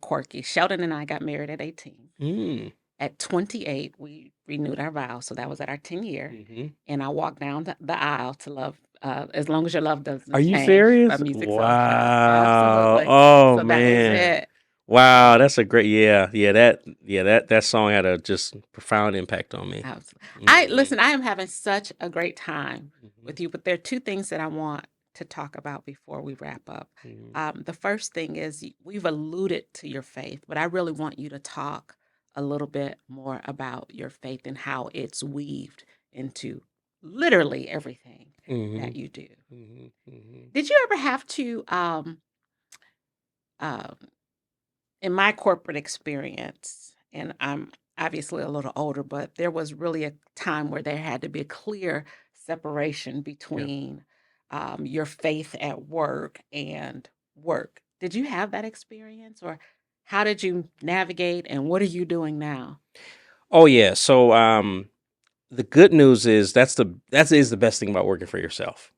Quirky. Sheldon and I got married at 18. At 28, we renewed our vows. So that was at our 10th year. And I walked down the aisle to love, as long as your love doesn't Are you change, serious? by Music Soul Wow. Child. Absolutely. Oh So man. that was it. Wow, that's a great that song had a just profound impact on me. Absolutely. Listen, I am having such a great time with you, but there are two things that I want to talk about before we wrap up. The first thing is we've alluded to your faith, but I really want you to talk a little bit more about your faith and how it's weaved into literally everything that you do. Did you ever have to, in my corporate experience, and I'm obviously a little older, but there was really a time where there had to be a clear separation between your faith at work and work. Did you have that experience, or how did you navigate, and what are you doing now? Oh yeah. So the good news is that is the best thing about working for yourself.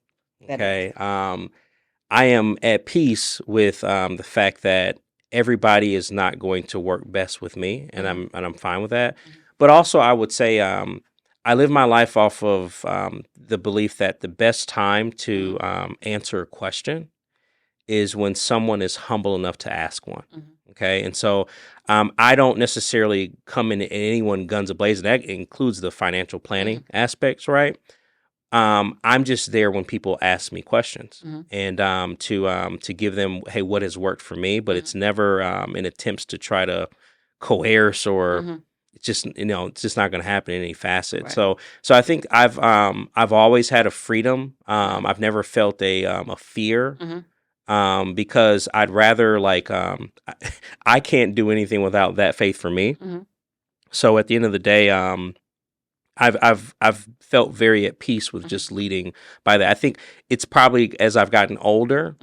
That Okay. I am at peace with the fact that everybody is not going to work best with me, and I'm fine with that. But also, I would say I live my life off of the belief that the best time to answer a question is when someone is humble enough to ask one. Okay, and so I don't necessarily come in anyone guns a-blazing. That includes the financial planning aspects, right? I'm just there when people ask me questions and to give them, hey, what has worked for me, but it's never in attempts to try to coerce or it's just it's just not going to happen in any facet. Right. So I think I've always had a freedom. I've never felt a fear. Because I'd rather I can't do anything without that faith for me. So at the end of the day, I've felt very at peace with just leading by that. I think it's probably as I've gotten older,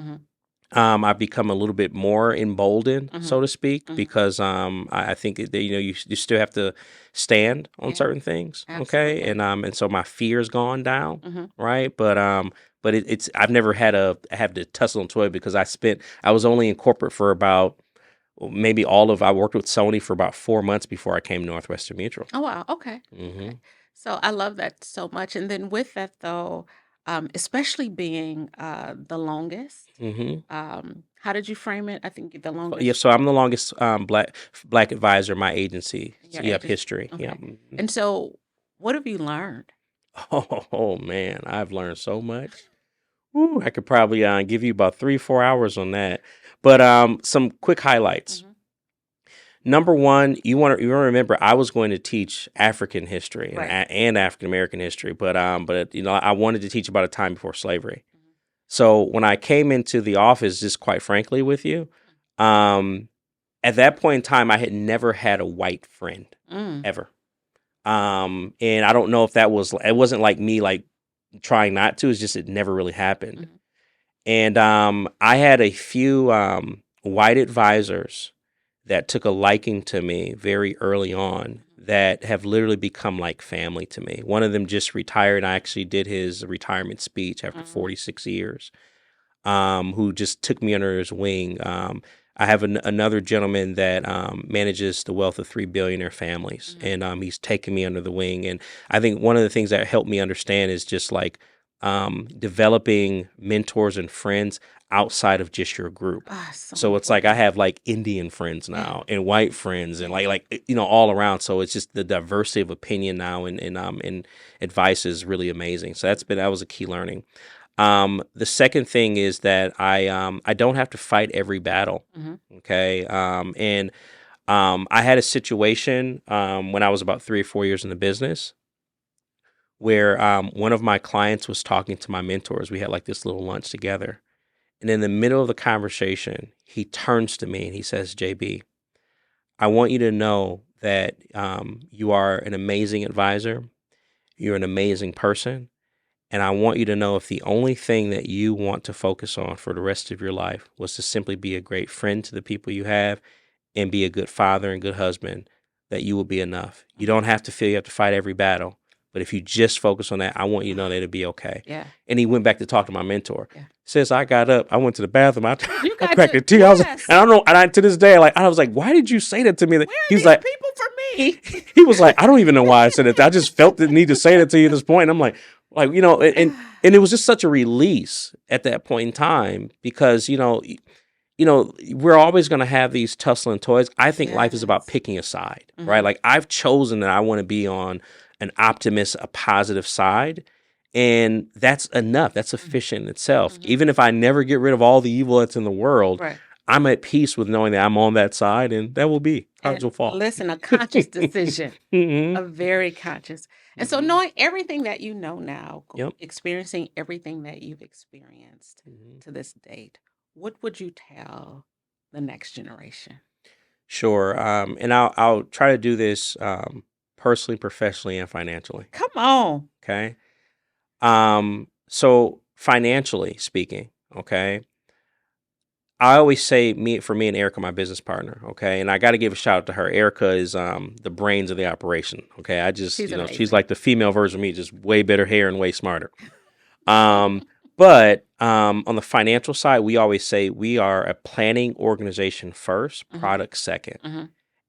I've become a little bit more emboldened, so to speak, because I think that, you still have to stand on certain things, okay, and so my fear's gone down, right? But it's I've never had to tussle and toy because I was only in corporate for about maybe all of I worked with Sony for about 4 months before I came to Northwestern Mutual. Oh, wow. Okay. Hmm. Okay. So I love that so much. And then with that, though, especially being the longest, Hmm. how did you frame it? I think the Yeah, longest so I'm the longest black advisor in my agency. in So your you have agency. history. Yeah. Okay. Mhm. And so what have you learned? Oh man, I've learned so much. Ooh, I could probably give you about 3-4 hours on that. But some quick highlights. Hmm. Number one, you want to remember I was going to teach African history and Right. and African American history, but I wanted to teach about a time before slavery. Mhm. So when I came into the office, just quite frankly with you, um, at that point in time, I had never had a white friend Mm. ever. And I don't know if it wasn't like me like trying not to. It's just it never really happened. Mhm. And I had a few white advisors that took a liking to me very early on that have literally become like family to me. One of them just retired. I actually did his retirement speech after Mhm. 46 years, who just took me under his wing. I have another gentleman that manages the wealth of 3 billionaire families, Mhm. and he's taken me under the wing. And I think one of the things that helped me understand is just like developing mentors and friends outside of just your group. Ah, so So it's like I important. have like Indian friends Yeah. now and white friends and Yeah. all around. So it's just the diversity of opinion now and advice is really amazing. So that was a key learning. The second thing is that I don't have to fight every battle. Mhm. Okay. And I had a situation when I was about 3 or 4 years in the business where one of my clients was talking to my mentors. We had like this little lunch together. And in the middle of the conversation, he turns to me and he says, JB, I want you to know that you are an amazing advisor. You're an amazing person. And I want you to know if the only thing that you want to focus on for the rest of your life was to simply be a great friend to the people you have and be a good father and good husband, that you will be enough. You Mhm. don't have to feel you have to fight every battle. But if you just focus on that, I want you to know that it'll be okay. Yeah. And he went back to talk to my mentor. Yeah. Says I got up, I went to the bathroom, You I got cracked to, a tear. And yes. I don't know, and to this day, like I was like, why did you say that to me? Where He are was these like, people for me? he was like, I don't even know why I said it. I just felt the need to say that to you at this point. And I'm like, and it was just such a release at that point in time because we're always going to have these tussling toys. I think life is about Yes. picking a side, right? Mhm. Like I've chosen that I want to be on an optimist, a positive side. And that's enough. That's Mhm. sufficient in itself. Mhm. Even if I never get rid of all the evil that's in the world, Right. I'm at peace with knowing that I'm on that side and that will be. Cards And will fall. listen, a conscious decision, Hmm. a very conscious. And so, Hmm. knowing everything that you know now, Yep. experiencing everything that you've experienced Hmm. to this date, what would you tell the next generation? Sure. And I'll try to do this personally, professionally, and financially. Come on. Okay. So financially speaking, okay, I always say me and Erica, my business partner, okay, and I got to give a shout out to her. Erica is the brains of the operation. Okay, I just She's she's amazing. like the female version of me, just way better hair and way smarter. Um, but on the financial side, we always say we are a planning organization first, Hmm. product second. Hmm.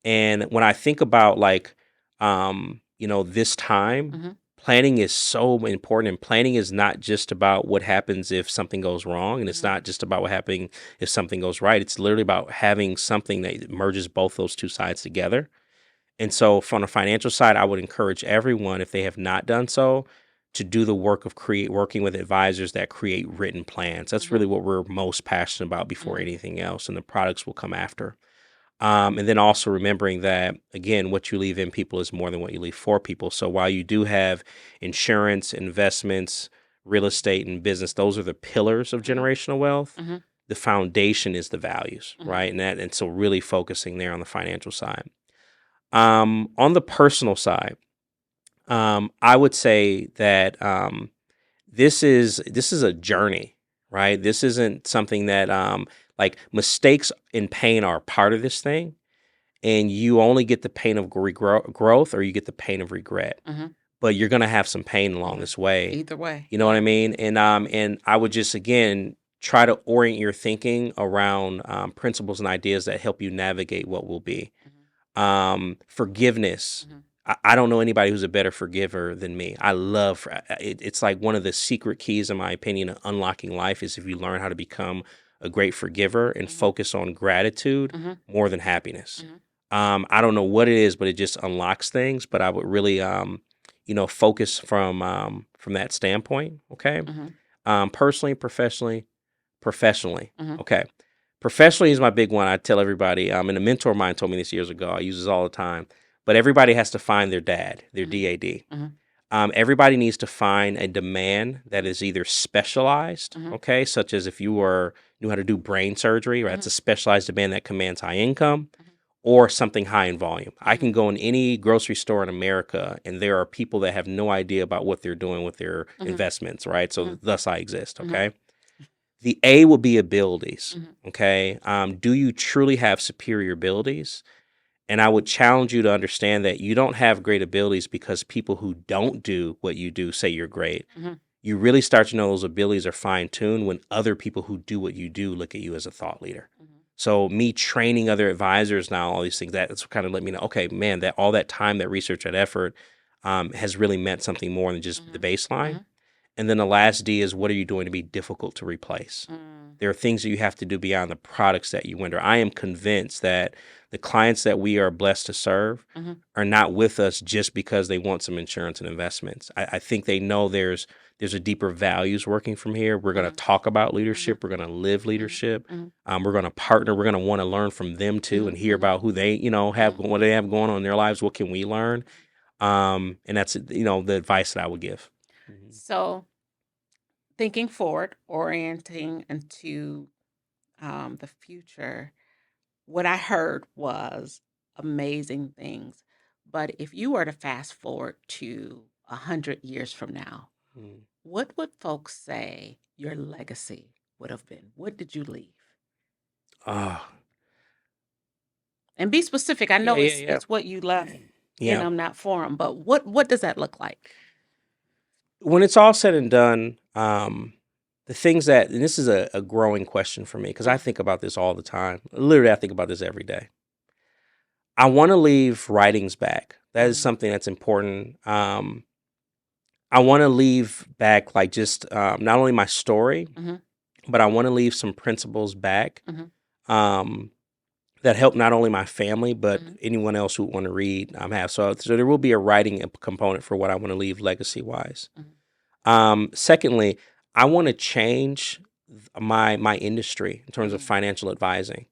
And when I think about like, this time, Hmm. planning is so important. And planning is not just about what happens if something goes wrong, and it's Hmm. not just about what happens if something goes right. It's literally about having something that merges both those two sides together. And so, from the financial side, I would encourage everyone, if they have not done so, to do the work of working with advisors that create written plans. That's Hmm. really what we're most passionate about before Hmm. anything else, and the products will come after. And then also remembering that, again, what you leave in people is more than what you leave for people. So while you do have insurance, investments, real estate, and business, those are the pillars of Hmm. generational wealth. Hmm. The foundation is the values, Hmm. right? And so really focusing there on the financial side. On the personal side, I would say that this is a journey, right? This isn't something that like mistakes and pain are part of this thing, and you only get the pain of growth or you get the pain of regret. Hmm. But you're gonna have some pain along Hmm. this way. Either way. You know what I Yeah. mean? And I would just again try to orient your thinking around principles and ideas that help you navigate what will be. Forgiveness. Mhm. I don't know anybody who's a better forgiver than me. I love it. It's like one of the secret keys, in my opinion, of unlocking life is if you learn how to become a great forgiver and Mhm. focus on gratitude Mhm. more than happiness. Mhm. I don't know what it is, but it just unlocks things. But I would really, focus from that standpoint. Okay. Mhm. Personally, professionally. Mhm. Okay. Professionally is my big one. I tell everybody, and a mentor of mine told me this years ago. I use this all the time. But everybody has to find their dad, their Mhm. DAD. Mhm. Everybody needs to find a demand that is either specialized, Mhm. okay, such as if you knew how to do brain surgery, right? It's a Mhm. specialized demand that commands high income, Mhm. or something high in volume. I Mhm. can go in any grocery store in America, and there are people that have no idea about what they're doing with their Mhm. investments, right? So Mhm. thus I exist, Mhm. okay? The A will be abilities, Mhm. okay? Do you truly have superior abilities? And I would challenge you to understand that you don't have great abilities because people who don't do what you do say you're great. Mhm. You really start to know those abilities are fine tuned when other people who do what you do look at you as a thought leader. Mhm. So me training other advisors now, all these things, that's kind of let me know, okay, man, that all that time, that research, that effort has really meant something more than just the Mhm. baseline. Mhm. And then the last D is, what are you doing to be difficult to replace? Mm. There are things that you have to do beyond the products that you render. I am convinced that the clients that we are blessed to serve Mhm. are not with us just because they want some insurance and investments. I think they know there's a deeper values working from here. We're going to Mhm. talk about Mhm. leadership. We're going to live Mhm. leadership. Mhm. We're going to partner. We're going to want to learn from them too and Mhm. hear Mhm. about who they, have Mhm. what they have going on in their lives. What can we learn? And that's the advice that I would give. Mhm. So, thinking forward, orienting into the future, what I heard was amazing things. But if you were to fast forward to 100 years from now, Mm. what would folks say your legacy would have been? What did you leave? Ah, And be specific. I yeah, know yeah, it's yeah. it's what you left in Yeah. them, not for them. But what does that look like? When it's all said and done, the things that, and this is a growing question for me because I Mm. think about this all the time. Literally, I think about this every day. I want to leave writings back. That is Mm. something that's important. I want to leave back, like, just not only my story, Mhm. but I want to leave some principles back Mhm. um, that help not only my family but Mhm. anyone else who would want to read. Have so there will be a writing component for what I want to leave legacy wise. Mhm. Secondly, I want to change my industry in terms of Mhm. financial advising.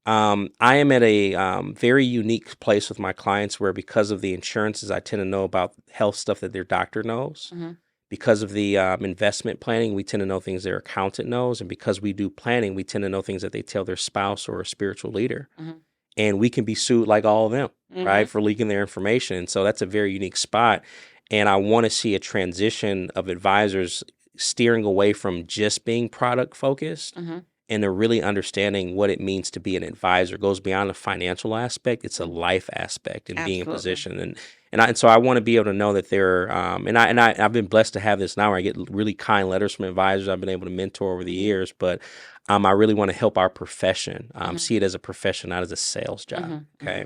I am at a very unique place with my clients where, because of the insurances, I tend to know about health stuff that their doctor knows. Mhm. Because of the investment planning, we tend to know things their accountant knows. And because we do planning, we tend to know things that they tell their spouse or a spiritual leader. Mhm. And we can be sued like all of them, right, Mhm. for leaking their information. And so that's a very unique spot. And I want to see a transition of advisors steering away from just being product focused Mhm. and to really understanding what it means to be an advisor. It goes beyond the financial aspect; it's a Mhm. life aspect in being in Absolutely. position. And so I want to be able to know that there. I've been blessed to have this now, where I get really kind letters from advisors I've been able to mentor over the Mhm. years. But I really want to help our profession Mhm. see it as a profession, not as a sales job. Mhm. Okay.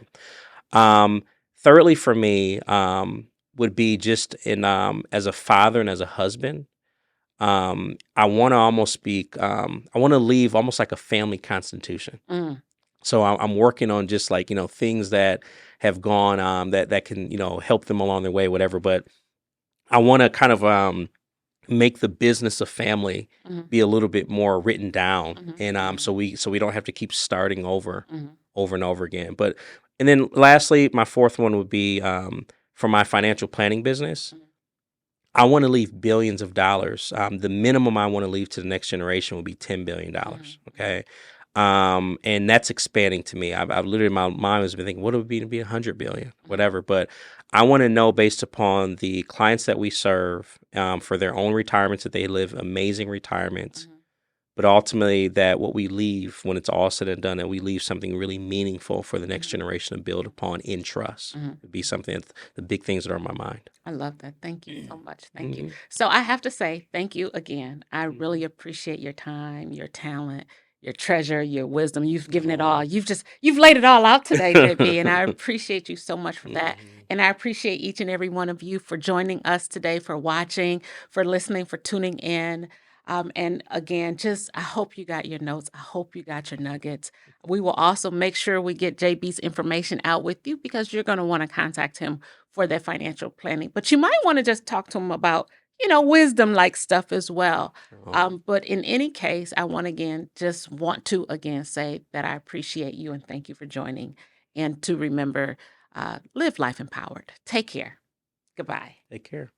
Mhm. Um, Thirdly, for me, would be just in as a father and as a husband. I want to almost be. I want to leave almost like a family constitution. Mm. So I'm working on just, like, things that have gone that can help them along their way, whatever. But I want to kind of make the business of family Mhm. be a little bit more written down, Mhm. and Mhm. so we don't have to keep starting Mhm. over and over again. But and then lastly, my fourth one would be for my financial planning business. Mhm. I want to leave billions of dollars. The minimum I want to leave to the next generation would be $10 billion. Mhm. Mhm. Okay. And that's expanding to me. I've literally, my mind has been thinking, what would it be to be 100 billion, Mhm. whatever. But I want to know, based upon the clients that we serve, for their own retirements, that they live amazing retirements, Mhm. but ultimately that what we leave when it's all said and done, that we leave something really meaningful for the next Mhm. generation to build upon in trust. Mhm. It'd be something that's the big things that are on my mind. I love that. Thank you so much. Thank you. Mhm. So I have to say thank you again. I really Mhm. appreciate your time, your talent, your treasure, your wisdom. You've given it all. Oh. You've laid it all out today, JB, and I appreciate you so much for that. Mhm. And I appreciate each and every one of you for joining us today, for watching, for listening, for tuning in. And again, just I hope you got your notes. I hope you got your nuggets. We will also make sure we get JB's information out with you because you're going to want to contact him for their financial planning. But you might want to just talk to them about, wisdom like stuff as well. Oh, But in any case, I want to again say that I appreciate you and thank you for joining and to remember, live life empowered. Take care. Goodbye. take care.